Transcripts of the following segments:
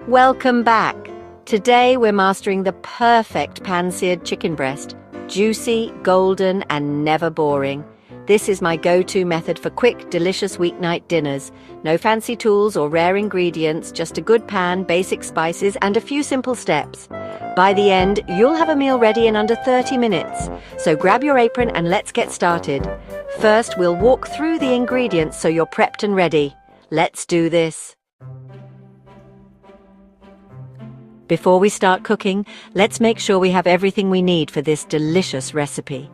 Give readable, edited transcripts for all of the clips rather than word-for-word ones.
Welcome back. Today we're mastering the perfect pan-seared chicken breast. Juicy, golden, and never boring. This is my go-to method for quick, delicious weeknight dinners. No fancy tools or rare ingredients, just a good pan, basic spices, and a few simple steps. By the end, you'll have a meal ready in under 30 minutes. So grab your apron and let's get started. First, we'll walk through the ingredients so you're prepped and ready. Let's do this. Before we start cooking, let's make sure we have everything we need for this delicious recipe.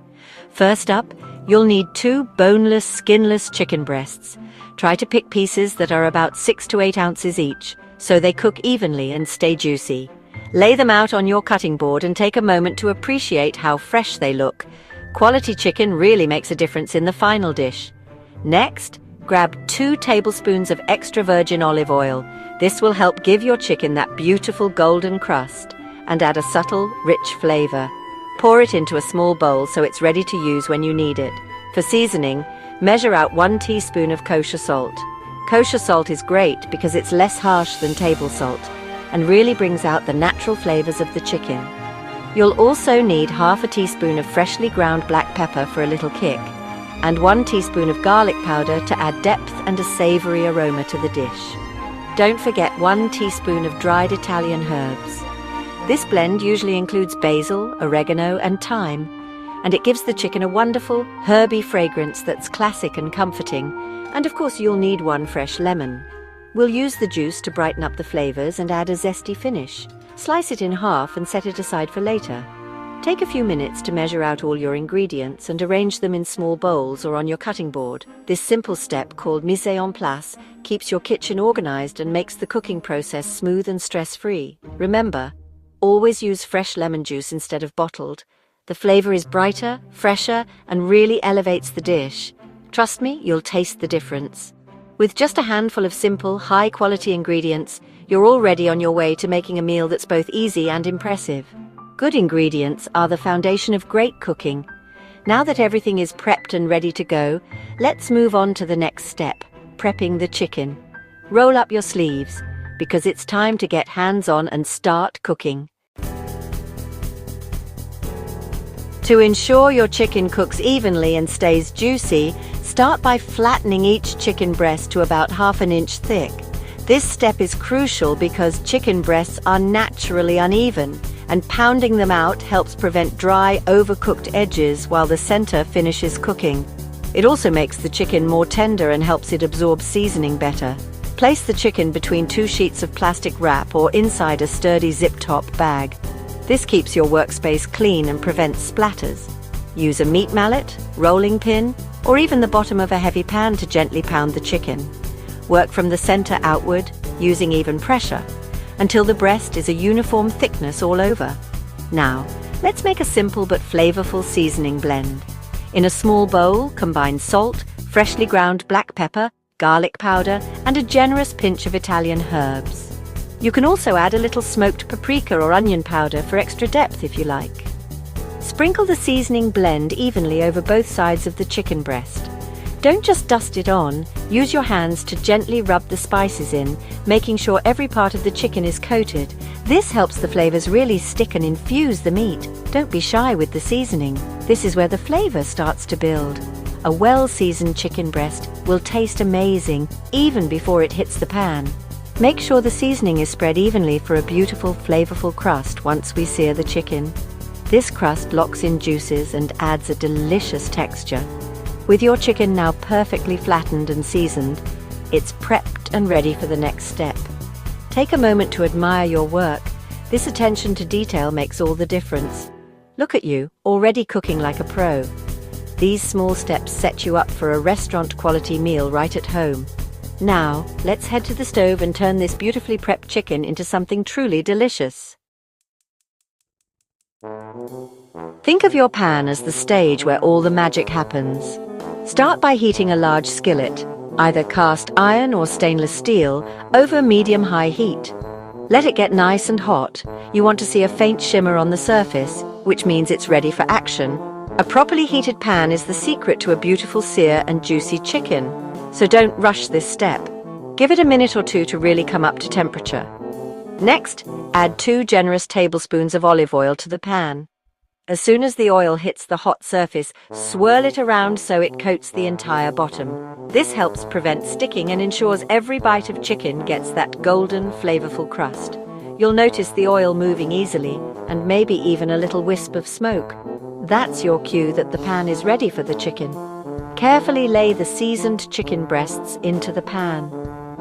First up, you'll need 2 boneless, skinless chicken breasts. Try to pick pieces that are about 6 to 8 ounces each, so they cook evenly and stay juicy. Lay them out on your cutting board and take a moment to appreciate how fresh they look. Quality chicken really makes a difference in the final dish. Next, grab 2 tablespoons of extra virgin olive oil. This will help give your chicken that beautiful golden crust and add a subtle, rich flavor. Pour it into a small bowl so it's ready to use when you need it. For seasoning, measure out 1 teaspoon of kosher salt. Kosher salt is great because it's less harsh than table salt and really brings out the natural flavors of the chicken. You'll also need half a teaspoon of freshly ground black pepper for a little kick, and 1 teaspoon of garlic powder to add depth and a savory aroma to the dish. Don't forget 1 teaspoon of dried Italian herbs. This blend usually includes basil, oregano, and thyme, and it gives the chicken a wonderful, herby fragrance that's classic and comforting. And of course, you'll need 1 fresh lemon. We'll use the juice to brighten up the flavors and add a zesty finish. Slice it in half and set it aside for later. Take a few minutes to measure out all your ingredients and arrange them in small bowls or on your cutting board. This simple step, called mise en place, keeps your kitchen organized and makes the cooking process smooth and stress-free. Remember, always use fresh lemon juice instead of bottled. The flavor is brighter, fresher, and really elevates the dish. Trust me, you'll taste the difference. With just a handful of simple, high-quality ingredients, you're already on your way to making a meal that's both easy and impressive. Good ingredients are the foundation of great cooking. Now that everything is prepped and ready to go, let's move on to the next step, prepping the chicken. Roll up your sleeves, because it's time to get hands-on and start cooking. To ensure your chicken cooks evenly and stays juicy, start by flattening each chicken breast to about ½ an inch thick. This step is crucial because chicken breasts are naturally uneven, and pounding them out helps prevent dry, overcooked edges while the center finishes cooking. It also makes the chicken more tender and helps it absorb seasoning better. Place the chicken between 2 sheets of plastic wrap or inside a sturdy zip-top bag. This keeps your workspace clean and prevents splatters. Use a meat mallet, rolling pin, or even the bottom of a heavy pan to gently pound the chicken. Work from the center outward, using even pressure, until the breast is a uniform thickness all over. Now, let's make a simple but flavorful seasoning blend. In a small bowl, combine salt, freshly ground black pepper, garlic powder, and a generous pinch of Italian herbs. You can also add a little smoked paprika or onion powder for extra depth if you like. Sprinkle the seasoning blend evenly over both sides of the chicken breast. Don't just dust it on, use your hands to gently rub the spices in, making sure every part of the chicken is coated. This helps the flavors really stick and infuse the meat. Don't be shy with the seasoning. This is where the flavor starts to build. A well-seasoned chicken breast will taste amazing even before it hits the pan. Make sure the seasoning is spread evenly for a beautiful, flavorful crust once we sear the chicken. This crust locks in juices and adds a delicious texture. With your chicken now perfectly flattened and seasoned, it's prepped and ready for the next step. Take a moment to admire your work. This attention to detail makes all the difference. Look at you, already cooking like a pro. These small steps set you up for a restaurant-quality meal right at home. Now, let's head to the stove and turn this beautifully prepped chicken into something truly delicious. Think of your pan as the stage where all the magic happens. Start by heating a large skillet, either cast iron or stainless steel, over medium-high heat. Let it get nice and hot. You want to see a faint shimmer on the surface, which means it's ready for action. A properly heated pan is the secret to a beautiful sear and juicy chicken, so don't rush this step. Give it a minute or two to really come up to temperature. Next, add 2 generous tablespoons of olive oil to the pan. As soon as the oil hits the hot surface, swirl it around so it coats the entire bottom. This helps prevent sticking and ensures every bite of chicken gets that golden, flavorful crust. You'll notice the oil moving easily and maybe even a little wisp of smoke. That's your cue that the pan is ready for the chicken. Carefully lay the seasoned chicken breasts into the pan.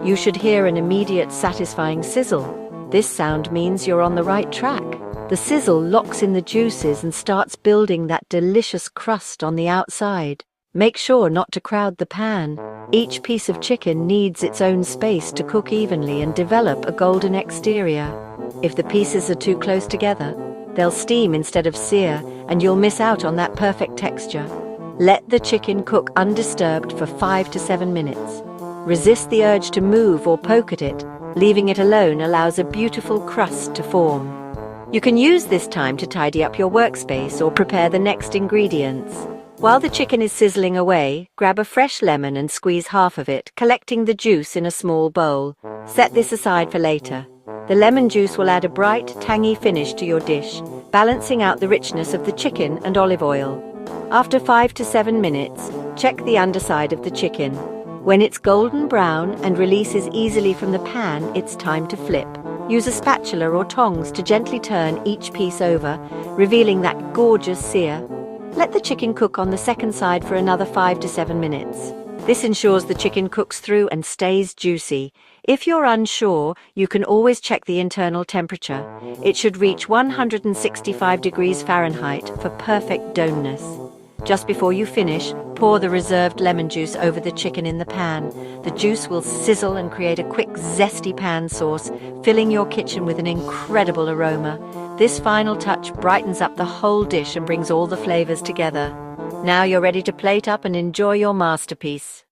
You should hear an immediate satisfying sizzle. This sound means you're on the right track. The sizzle locks in the juices and starts building that delicious crust on the outside. Make sure not to crowd the pan. Each piece of chicken needs its own space to cook evenly and develop a golden exterior. If the pieces are too close together, they'll steam instead of sear, and you'll miss out on that perfect texture. Let the chicken cook undisturbed for 5 to 7 minutes. Resist the urge to move or poke at it. Leaving it alone allows a beautiful crust to form. You can use this time to tidy up your workspace or prepare the next ingredients. While the chicken is sizzling away, grab a fresh lemon and squeeze half of it, collecting the juice in a small bowl. Set this aside for later. The lemon juice will add a bright, tangy finish to your dish, balancing out the richness of the chicken and olive oil. After 5 to 7 minutes, check the underside of the chicken. When it's golden brown and releases easily from the pan, it's time to flip. Use a spatula or tongs to gently turn each piece over, revealing that gorgeous sear. Let the chicken cook on the second side for another 5 to 7 minutes. This ensures the chicken cooks through and stays juicy. If you're unsure, you can always check the internal temperature. It should reach 165 degrees Fahrenheit for perfect doneness. Just before you finish, pour the reserved lemon juice over the chicken in the pan. The juice will sizzle and create a quick, zesty pan sauce, filling your kitchen with an incredible aroma. This final touch brightens up the whole dish and brings all the flavors together. Now you're ready to plate up and enjoy your masterpiece.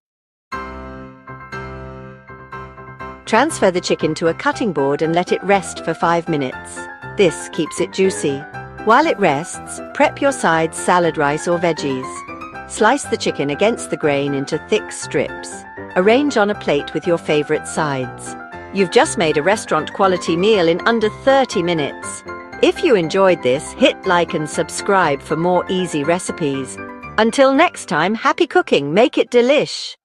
Transfer the chicken to a cutting board and let it rest for 5 minutes. This keeps it juicy. While it rests, prep your sides, salad rice or veggies. Slice the chicken against the grain into thick strips. Arrange on a plate with your favorite sides. You've just made a restaurant-quality meal in under 30 minutes. If you enjoyed this, hit like and subscribe for more easy recipes. Until next time, happy cooking, make it delish!